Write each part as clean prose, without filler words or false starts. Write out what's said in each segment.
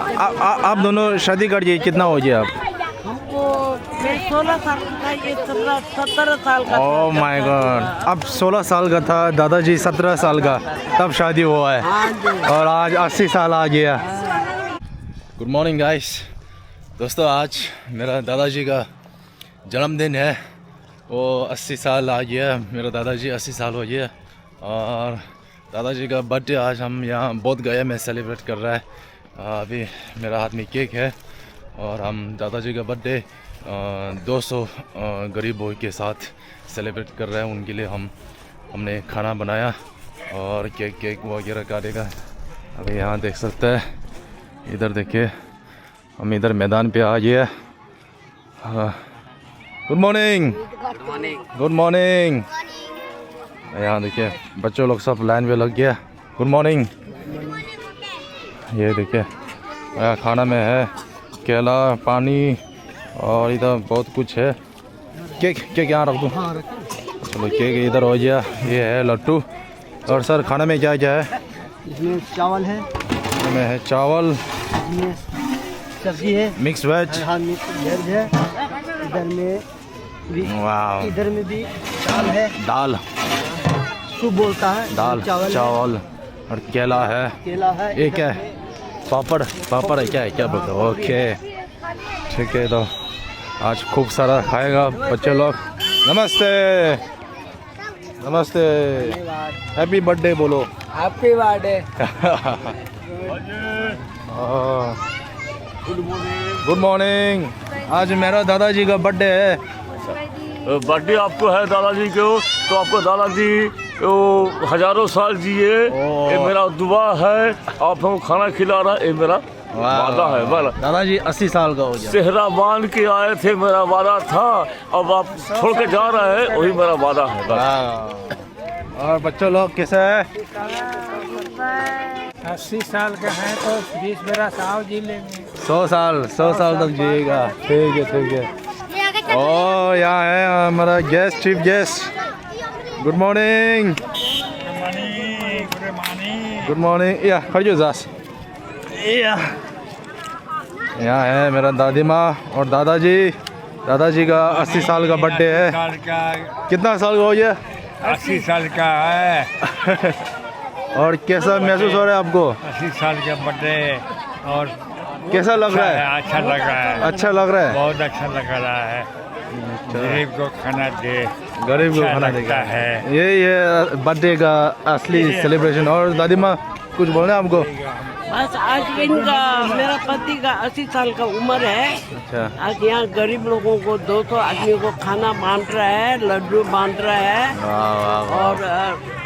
आप दोनों शादी कर दिए, कितना हो गया आप? हमको 16 साल का, ये 17 साल का। ओह माय गॉड, अब 16 साल का था, दादाजी 17 साल का तब शादी हुआ है और आज 80 साल आ गया। गुड मॉर्निंग गाइस, दोस्तों आज मेरा दादाजी का जन्मदिन है। वो 80 साल आ गया, मेरा दादाजी 80 साल हो गया और दादाजी का बर्थडे आज हम यहाँ बोध गया में सेलिब्रेट कर रहा है। अभी मेरा हाथ में केक है और हम दादाजी का बर्थडे 200 गरीबों के साथ सेलिब्रेट कर रहे हैं। उनके लिए हमने खाना बनाया और केक वगैरह काटेगा। अभी यहाँ देख सकते हैं, इधर देखिए हम इधर मैदान पे आ गए। Good morning, good morning. यहाँ देखिए बच्चों लोग सब लाइन में लग गया। Good morning. ये देखिए खाना में है केला, पानी और इधर बहुत कुछ है। केक यहाँ रख दूँ? चलो केक इधर हो गया। ये है लड्डू। और सर खाना में क्या क्या है? इसमें चावल है, इसमें है चावल, इसमें सब्जी है, मिक्स वेज, हाँ मिक्स वेज है। इधर में भी, वाह, इधर में भी दाल है, दाल सूप बोलता है, दाल चावल और केला है। केला है। एक है पापड़ है, क्या बोलते हो? ओके ठीक है, तो आज खूब सारा खाएगा बच्चे लोग। नमस्ते नमस्ते, हैप्पी बर्थडे बोलो। Happy birthday. Good morning. आज मेरा दादाजी का बर्थडे है। बर्थडे आपको है दादाजी को, तो आपको दादाजी वो हजारों साल जिए, ये मेरा दुआ है। आप हमको खाना खिला रहा है, ये मेरा वादा है। बोला दादाजी 80 साल का हो गया। सेहरा बांध के आए थे, मेरा वादा था। अब आप छोड़ के जा रहे हैं, वही मेरा वादा है बस। और बच्चों लोग कैसे है? 80 साल का है तो 20 मेरा साव जी लेंगे। 100 साल तक जिएगा। ठीक है। ओ यहाँ है हमारा guest, chief guest. Good morning. Good morning. या खड़ियो जास। यहाँ है मेरा दादी माँ और दादाजी का 80 साल का बर्थडे है। कितना साल का हो गया? 80 साल का है। और कैसा महसूस हो रहा है आपको? 80 साल का बर्थडे और कैसा लग रहा है? अच्छा लग रहा है। अच्छा लग रहा है, बहुत अच्छा लग रहा है। गरीब को खाना दे, गरीब को खाना लगता है। ये बर्थडे का असली सेलिब्रेशन। और दादी माँ कुछ बोलना है आपको? बस आज इनका, मेरा पति का 80 साल का उम्र है। अच्छा, आज यहाँ गरीब लोगों को 200 आदमियों को खाना बांट रहा है, लड्डू बांट रहा है। वाह। और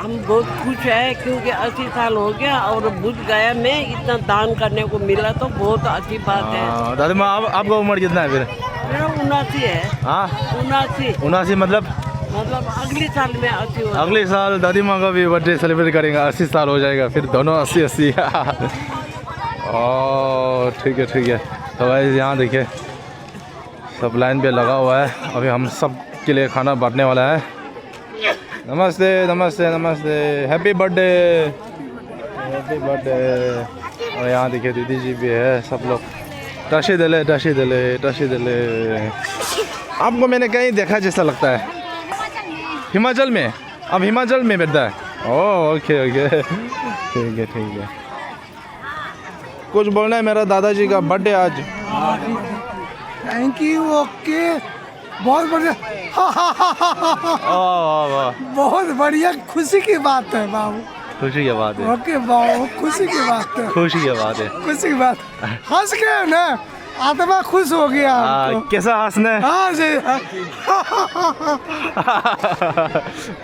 हम बहुत खुश है क्योंकि 80 साल हो गया और बुद्ध गया में इतना दान करने को मिला, तो बहुत अच्छी बात है। दादी माँ आपका उम्र कितना है फिर? मेरा 79 है। हाँ 79 मतलब अगले साल में 80 हो। अगले साल दादी माँ का भी बर्थडे सेलिब्रेट करेंगे, 80 साल हो जाएगा फिर दोनों 80। ओह ठीक है। तो भाई यहाँ देखिए सब लाइन पे लगा हुआ है। अभी हम सब के लिए खाना बांटने वाला है। नमस्ते, हैप्पी बर्थडे। और यहाँ देखिए दीदी जी भी है, सब लोग टशी दले। आपको मैंने कहीं देखा जैसा लगता है, हिमाचल में। अब हिमाचल में बैठता है। ओह ओके ठीक है। कुछ बोलना है? मेरा दादाजी का बर्थडे आज। Thank you. ओके, बहुत बढ़िया। वाह, बहुत बढ़िया, खुशी की बात है बाबू। खुशी की बात है। ओके बाबू, खुशी की बात है। खुशी की बात है। खुशी की बात, हंस गए ना, आत्मा खुश हो गया हमको। कैसा हंसना है? हाँ जी।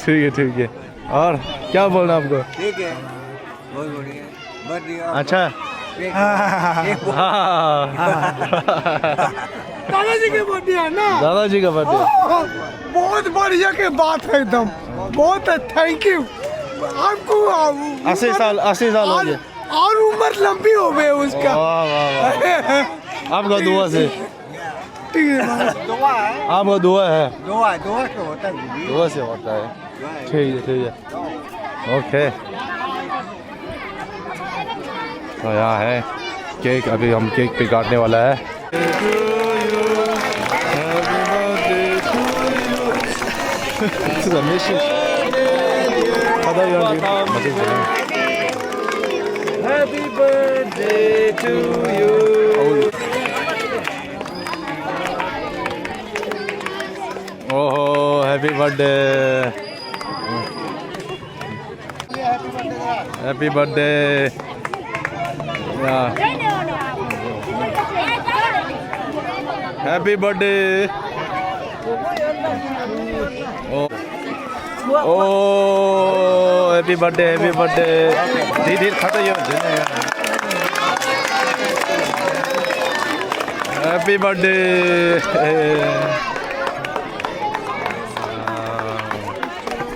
ठीक है। और क्या बोलना आपको? ठीक है, बहुत बढ़िया। अच्छा। दादाजी के बर्थडे है ना? दादाजी का बर्थडे। बहुत बढ़िया के बात है एकदम। बहुत थैंक यू आपको। 80 साल हो गए और उम्र लंबी हो गई उसका। वाह। आपका दुआ से। ठीक है, दुआ है। आपका दुआ है? दुआ से होता है। दुआ से होता है। ठीक है। ओके, तो यहाँ है केक अभी हम केक पे काटने वाला है। Happy birthday to you. Oh, happy birthday. Happy birthday. Yeah. Happy birthday. Oh. Oh, happy birthday, happy birthday. धीरे खाता यो Happy birthday.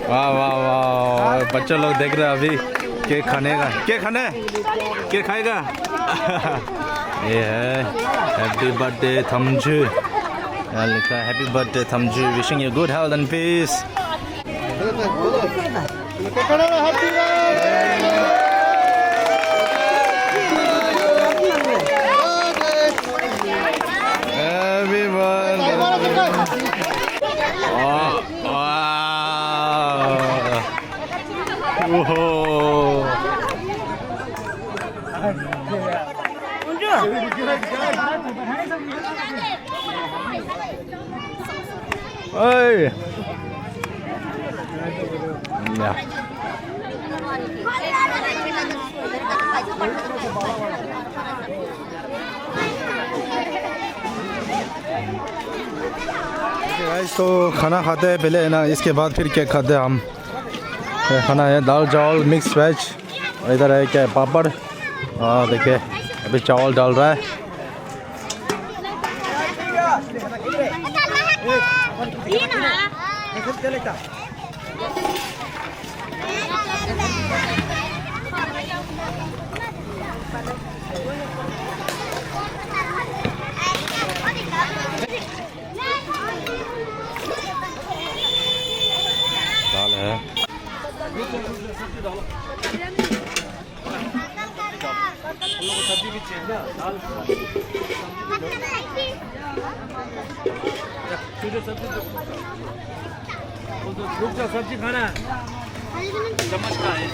वाह वाह वाह, बच्चे लोग देख रहे हैं अभी केक खाने का। केक खाने, केक खाएगा। ये है हैप्पी बर्थडे थमजू, यहाँ लिखा है happy birthday Thamju, wishing you good health and peace. Happy birthday. ओहो ओए या गाइस, तो खाना खाते हैं पहले है ना, इसके बाद फिर केक खाते हैं हम। खाना है दाल चावल मिक्स वेज, और इधर है क्या पापड़। हाँ देखिए अभी चावल डाल रहा है। दाल है। सब्जी खाना चम्मच का है।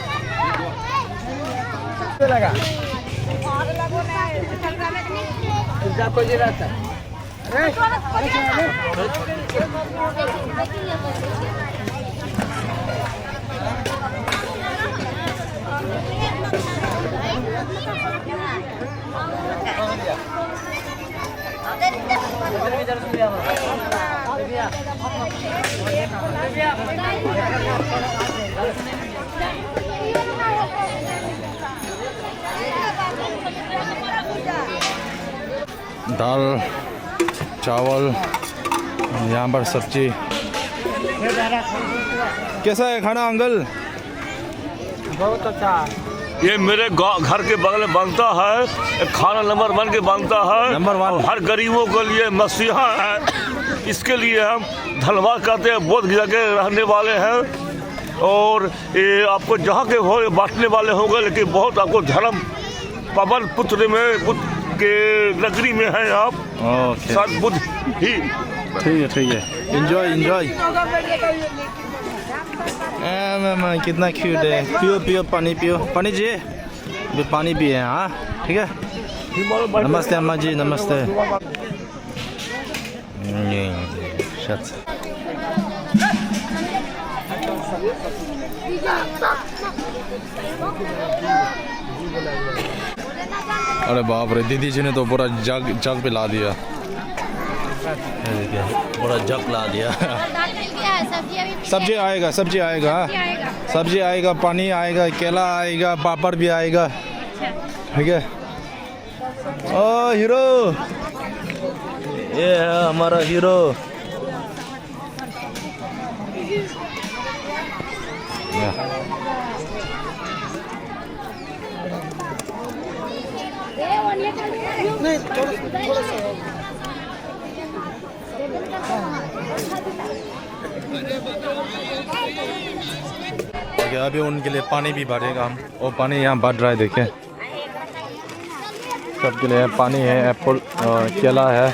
दाल चावल, यहाँ पर सब्जी। कैसा है खाना अंकल? बहुत अच्छा। ये मेरे घर के बगल में बनता है, एक खाना नंबर 1 के बनता है। नंबर 1 हर गरीबों के लिए मसीहा है। इसके लिए हम धन्यवाद करते हैं। बोध गया के रहने वाले हैं और ये आपको जहाँ के हो बांटने वाले होंगे, लेकिन बहुत आपको धर्म पवन पुत्र में बुद्ध के नगरी में हैं आप। ओके, साथ बुद्ध ही। ठीक है। एंजॉय। कितना क्यूट है। पियो पानी पियो। पानी जी भी पानी पिए। हाँ ठीक है। नमस्ते अम्मा जी, नमस्ते। अरे बाप रे, दीदी जी ने तो पूरा जग पे ला दिया। पूरा जग ला दिया। सब्जी आएगा, पानी आएगा, केला आएगा, पापड़ भी आएगा। ठीक है। ओ हीरो, ये है हमारा हीरो। अभी उनके लिए पानी भी भरेगा हम। और पानी यहाँ बढ़ रहा है, देखें। सबके लिए पानी है, एप्पल और केला है।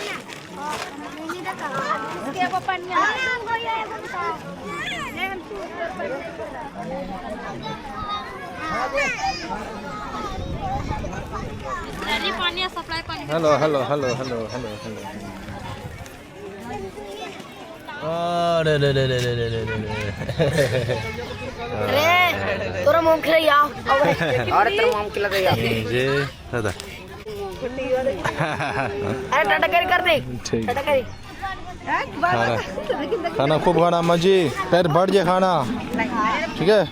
Hello hello hello hello hello hello. अरे रे रे रे रे रे रे अरे तोरा मोम खिलाया अरे तेरा मोम खिला दे यार जी दादा। अरे टाटा कर दे ठीक। टाटा कर खाना खाना खूब खाना मजी, पेट भर जाए खाना, ठीक है।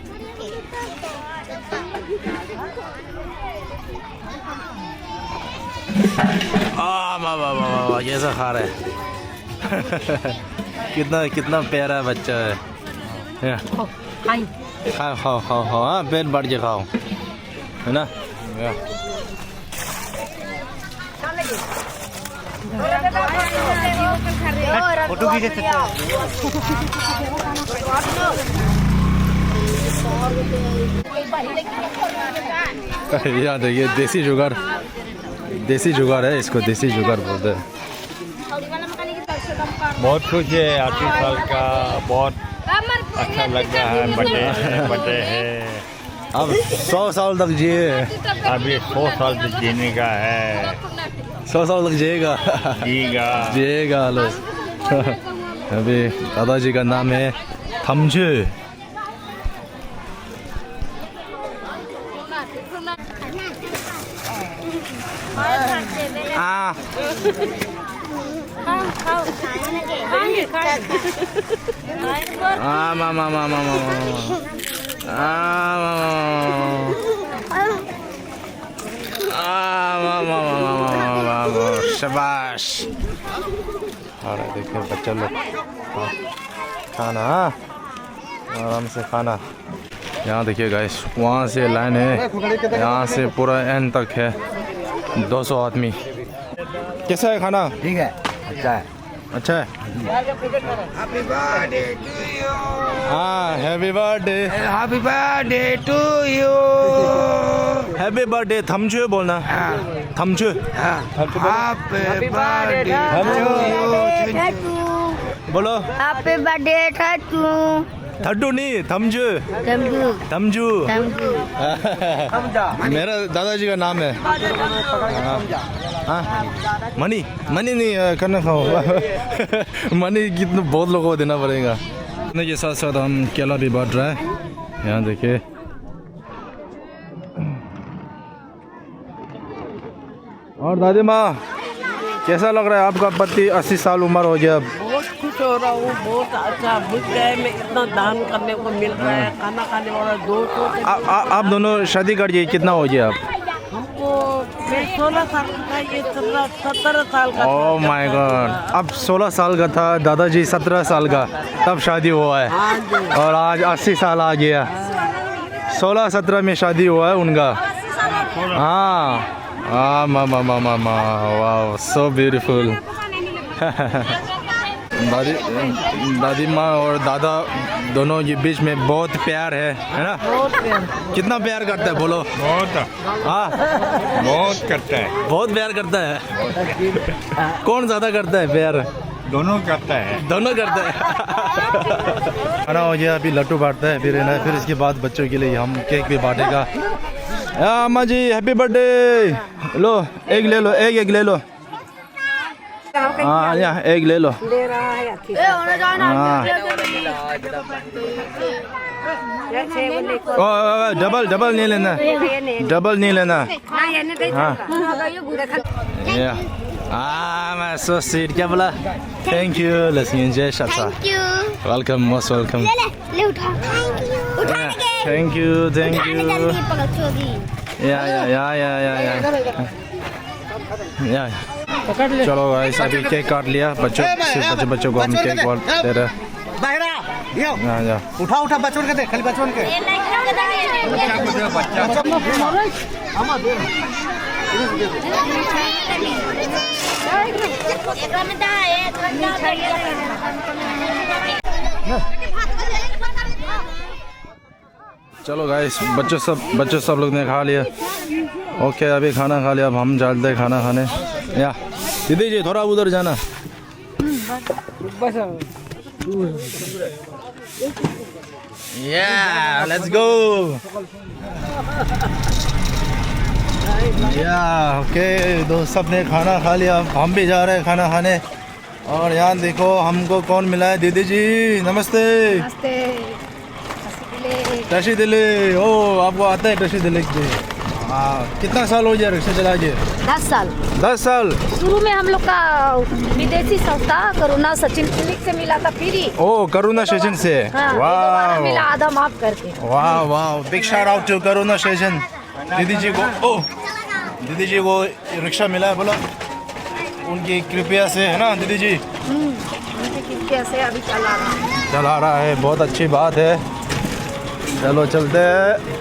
वाह वाह वाह कैसा खा रहा है। कितना कितना प्यारा बच्चा है। खाओ खाओ खाओ खाओ, हाँ पेट भर के खाओ, है ना। फोटो खींच सकते हो। यहाँ देखिए देसी जुगाड़, देसी जुगाड़ है इसको, देसी जुगाड़ बोलते हैं। बहुत खुश है, 80 साल का बहुत अच्छा लग रहा है। बर्थडे है। अब 100 साल तक जिए, अभी 100 साल तक जीने का है। 100 साल तक जिएगा जिएगा लोग। अभी दादाजी का नाम है थमजू। शाबाश। अरे देखिए बच्चा लोग खाना, आराम से खाना। यहाँ देखिए गाइस, वहाँ से लाइन है, यहाँ से पूरा एंड तक है, 200 आदमी। कैसा है खाना? ठीक है, अच्छा है। अच्छा है। हाँ happy birthday, happy birthday to you. Happy birthday Thamchu बोलना, Thamchu. Happy birthday to you. बोलो हैप्पी बर्थडे टू थड्डू नहीं, थमचू थमचू। मेरा दादाजी का नाम है। हाँ मनी, मनी नहीं करना खाओ। मनी कितना बहुत लोगों को देना पड़ेगा। के साथ साथ हम केला भी बांट रहा है। यहाँ देखिए और दादी माँ कैसा लग रहा है आपका पति? 80 साल उम्र हो गया। बहुत खुश हो रहा हूँ, बहुत अच्छा। बुझ गए में इतना दान करने को मिल रहा है, खाना खाने वाला 200। आप दोनों शादी कर दिए, कितना हो गया आप? हमको मैं 16 साल का था, ये 17 साल का। Oh my God. अब 16 साल का था, दादाजी 17 साल का, तब शादी हुआ है। और आज 80 साल आ गया। 16-17 में शादी हुआ है उनका। हाँ वाह सो ब्यूटीफुल। दादी माँ और दादा दोनों के बीच में बहुत प्यार है ना? बहुत प्यार। कितना प्यार करता है बोलो? बहुत करता है। बहुत प्यार करता है। कौन ज्यादा करता है प्यार? दोनों करता है। दोनों करता है। खाना हो गया, अभी लड्डू बांटता है, फिर इसके बाद बच्चों के लिए हम केक भी बांटेगा। अम्मा जी हैप्पी बर्थडे। लो एक ले लो, एक ले लो। हाँ यहाँ एक ले लो। दे रहा है अच्छी। डबल नहीं लेना, डबल नहीं लेना। मैं सो स्वीट। क्या बोला? Thank you Lakshmi Jai Shasa. Welcome, most welcome. Thank you thank you. या चलो गाइस, अभी केक काट लिया। बच्चों को हम केक दे रहे हैं। उठा बचपन के दे, खाली बचपन के। चलो गाइस, बच्चों सब लोग ने खा लिया। ओके अभी खाना खा लिया, अब हम चलते हैं खाना खाने। या दीदी जी थोड़ा उधर जाना। या लेट्स गो। या ओके दोस्त सब ने खाना खा लिया, हम भी जा रहे हैं खाना खाने। और यहाँ देखो हमको कौन मिला है, दीदी जी नमस्ते। नमस्ते। टशी दिले, ओ आपको आता है टशी दिले? हाँ, कितना साल हो गया रिक्शा चला के? 10 साल। 10 साल। शुरू में हम लोग का विदेशी संस्था करुणा सचिन क्लिनिक से मिला था फ्री। ओ करुणा सेशन से। हाँ, वाह मिला आधा माफ करके। वाह वाह, big shout out to Karuna session. दीदी जी को ओ दीदी जी को रिक्शा मिला है, बोला उनकी कृपया से है ना दीदी जी? उनकी कृपया से अभी चला रहा है, बहुत अच्छी बात है। चलो चलते हैं।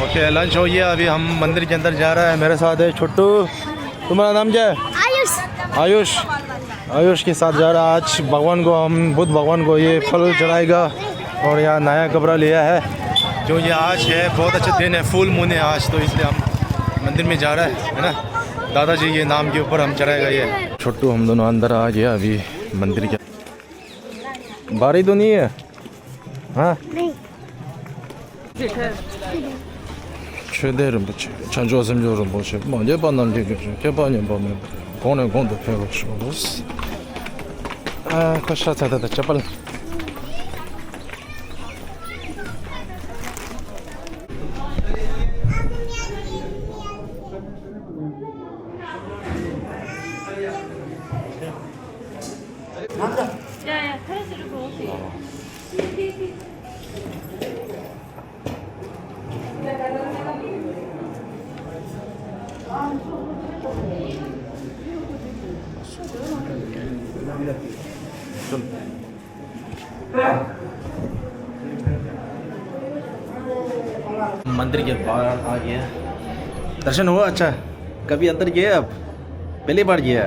ओके लंच हो गया, अभी हम मंदिर के अंदर जा रहे हैं। मेरे साथ है छोटू। तुम्हारा नाम क्या है? आयुष। आयुष। आयुष के साथ जा रहा है। आज भगवान को, हम बुद्ध भगवान को ये फल चढ़ाएगा। और यहाँ नया कपड़ा लिया है, जो ये आज है बहुत अच्छा दिन है, फुल मून है आज, तो इसलिए हम मंदिर में जा रहे हैं, है ना। दादाजी के नाम के ऊपर हम चढ़ाएगा ये। छोटू हम दोनों अंदर आ गया अभी मंदिर के। बारी तो नहीं है? हाँ 최대 rinpoche, chancho semjo rinpoche, manje bandan dikirche, kepa nyempa me, kone kondo pego shogos. Kasha tada da chapal. मंदिर के बाहर आ गया। दर्शन हुआ अच्छा? कभी अंदर गए आप? पहली बार गया?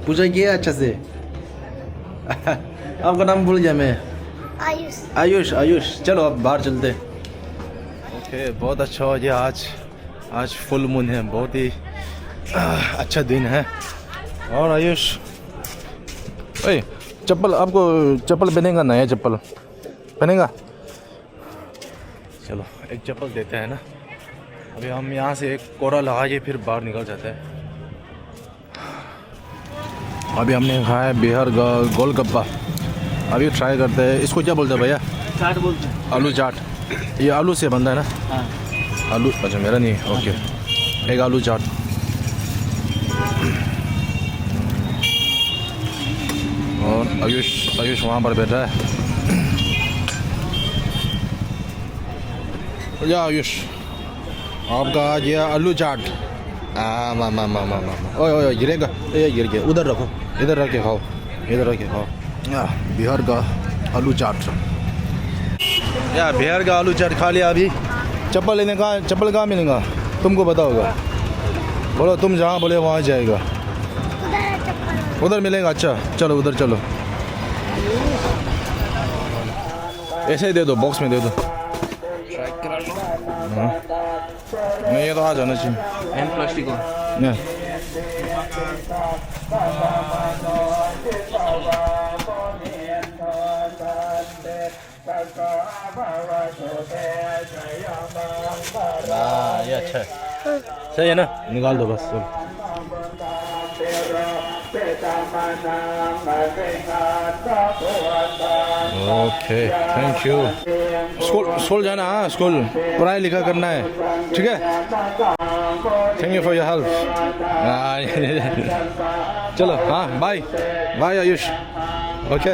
पूजा किया अच्छा से? आपका नाम भूल गया मैं। आयुष। आयुष। आयुष चलो अब बाहर चलते। ओके बहुत अच्छा हो गया आज। आज फुल मून है, बहुत ही अच्छा दिन है। और आयुष ओए चप्पल, आपको चप्पल पहनेगा? नया चप्पल पहनेगा? चलो एक चप्पल देते हैं ना। अभी हम यहाँ से एक कोरा लगा के फिर बाहर निकल जाते हैं। अभी हमने खाया है बिहार गोलगप्पा, अभी ट्राई करते हैं। इसको क्या बोलते हैं भैया? चाट बोलते हैं। आलू चाट। ये आलू से बनता है ना? हाँ। आलू, अच्छा मेरा नहीं, ओके। एक आलू चाट। और आयुष वहाँ पर बैठा है। या आयुष आपका आ गया आलू चाट। ओए गिरेगा, ये गिर गया। उधर रखो, इधर रख के खाओ, इधर रख के खाओ। बिहार का आलू चाट। या बिहार का आलू चाट खा लिया। अभी चप्पल लेने का, चप्पल कहाँ मिलेगा तुमको पता होगा? बोलो तुम जहाँ बोले वहाँ जाएगा। उधर मिलेगा? अच्छा चलो उधर चलो। ऐसे ही दे दो, बॉक्स में दे दो। हाँ। नहीं ये तो आ जाना चाहिए। प्लास्टिक हो Yeah. ये अच्छा है, सही है ना, निकाल दो बस। Okay, thank you. स्कूल जाना, हाँ स्कूल पढ़ाई लिखा करना है, ठीक है। Thank you for your help. चलो हाँ, बाय बाय आयुष। ओके